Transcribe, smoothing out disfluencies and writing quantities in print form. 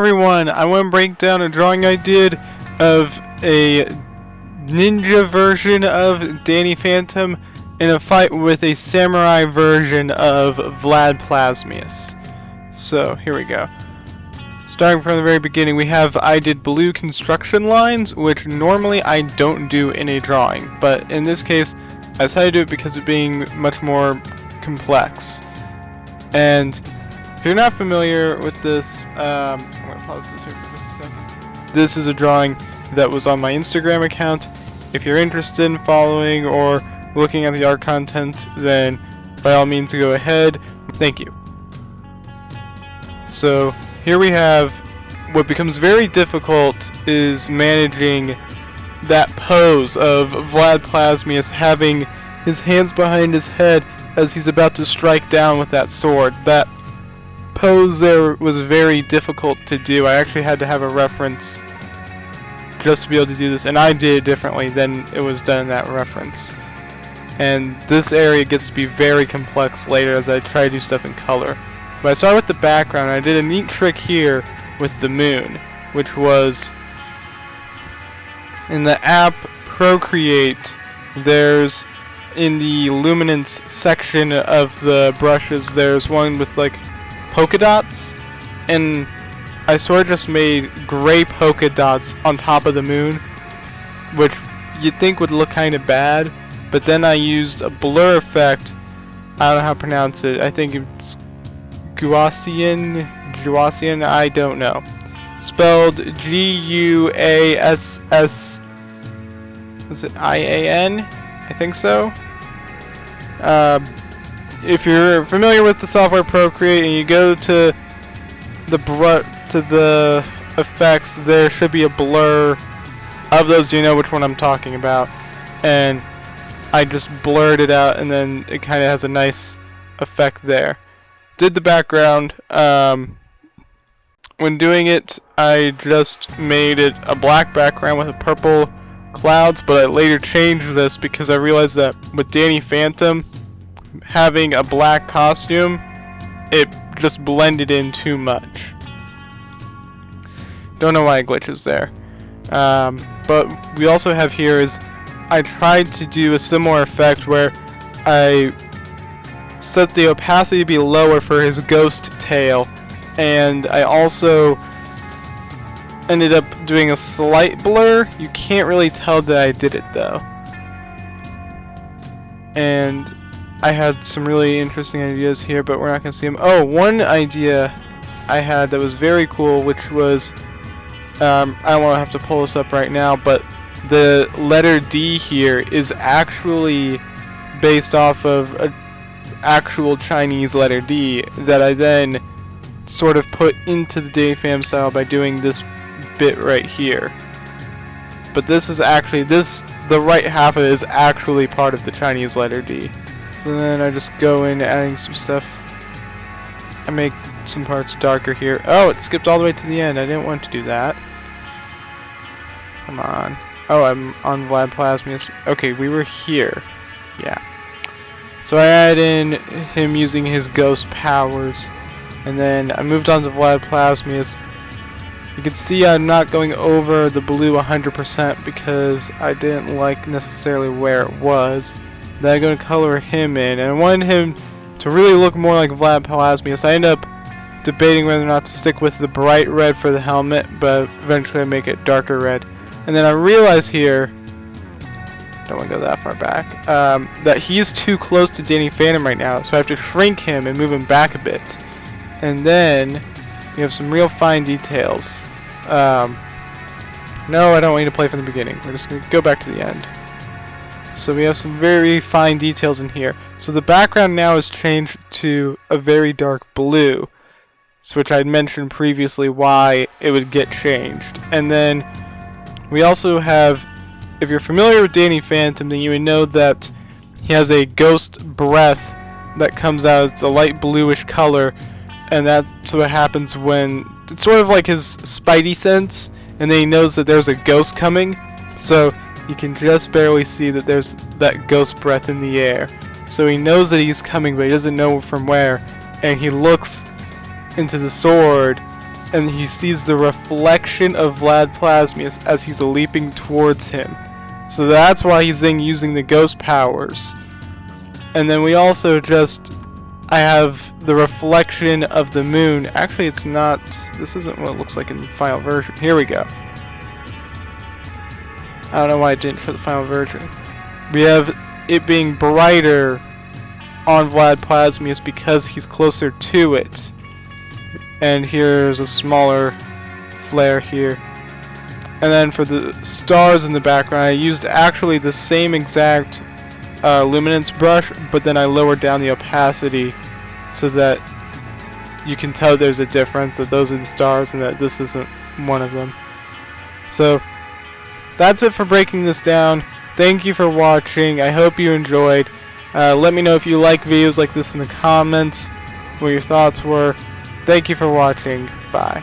everyone, I want to break down a drawing I did of a ninja version of Danny Phantom in a fight with a samurai version of Vlad Plasmius. So here we go. Starting from the very beginning, I did blue construction lines, which normally I don't do in a drawing, but in this case I decided to do it because of being much more complex. And if you're not familiar with this, I'm going to pause this here for just a second. This is a drawing that was on my Instagram account. If you're interested in following or looking at the art content, then by all means go ahead. Thank you. So here we have what becomes very difficult is managing that pose of Vlad Plasmius having his hands behind his head as he's about to strike down with that sword. That pose there was very difficult to do. I actually had to have a reference just to be able to do this, and I did it differently than it was done in that reference. And this area gets to be very complex later as I try to do stuff in color. But I started with the background. I did a neat trick here with the moon, which was in the app Procreate. There's in the luminance section of the brushes, there's one with like polka dots, and I sort of just made gray polka dots on top of the moon, which you'd think would look kind of bad, but then I used a blur effect. I don't know how to pronounce it. I think it's Gaussian, I don't know. Spelled G-U-A-S-S, was it I-A-N? I think so. If you're familiar with the software Procreate and you go to the effects, there should be a blur of those. You know which one I'm talking about. And I just blurred it out, and then it kind of has a nice effect there. Did the background. When doing it, I just made it a black background with a purple clouds, but I later changed this because I realized that with Danny Phantom having a black costume, it just blended in too much. Don't know why it glitches there. But we also have here is I tried to do a similar effect where I set the opacity to be lower for his ghost tail, and I also ended up doing a slight blur. You can't really tell that I did it though. And I had some really interesting ideas here, but we're not going to see them. Oh, one idea I had that was very cool, which was, I don't want to have to pull this up right now, but the letter D here is actually based off of an actual Chinese letter D that I then sort of put into the Danny Phantom style by doing this bit right here. But this is actually, the right half of it is actually part of the Chinese letter D. So then I just go in adding some stuff. I make some parts darker here. Oh, it skipped all the way to the end. I didn't want to do that. Come on. Oh, I'm on Vlad Plasmius. Okay, we were here. Yeah. So I add in him using his ghost powers. And then I moved on to Vlad Plasmius. You can see I'm not going over the blue 100% because I didn't like necessarily where it was. Then I'm going to color him in, and I wanted him to really look more like Vlad Plasmius. I ended up debating whether or not to stick with the bright red for the helmet, but eventually I make it darker red. And then I realize here, don't want to go that far back, that he's too close to Danny Phantom right now, so I have to shrink him and move him back a bit. And then you have some real fine details. No, I don't want you to play from the beginning. We're just going to go back to the end. So we have some very fine details in here. So the background now is changed to a very dark blue, which I had mentioned previously why it would get changed. And then we also have, if you're familiar with Danny Phantom, then you would know that he has a ghost breath that comes out as a light bluish color, and that's what happens when it's sort of like his spidey sense, and then he knows that there's a ghost coming, so you can just barely see that there's that ghost breath in the air. So he knows that he's coming, but he doesn't know from where, and he looks into the sword and he sees the reflection of Vlad Plasmius as he's leaping towards him. So that's why he's then using the ghost powers. And then we also I have the reflection of the moon. Actually, it's not, this isn't what it looks like in the final version. Here we go. I don't know why I didn't for the final version. We have it being brighter on Vlad Plasmius because he's closer to it. And here's a smaller flare here. And then for the stars in the background, I used actually the same exact luminance brush, but then I lowered down the opacity so that you can tell there's a difference, that those are the stars and that this isn't one of them. So that's it for breaking this down. Thank you for watching. I hope you enjoyed. Let me know if you like videos like this in the comments, what your thoughts were. Thank you for watching. Bye.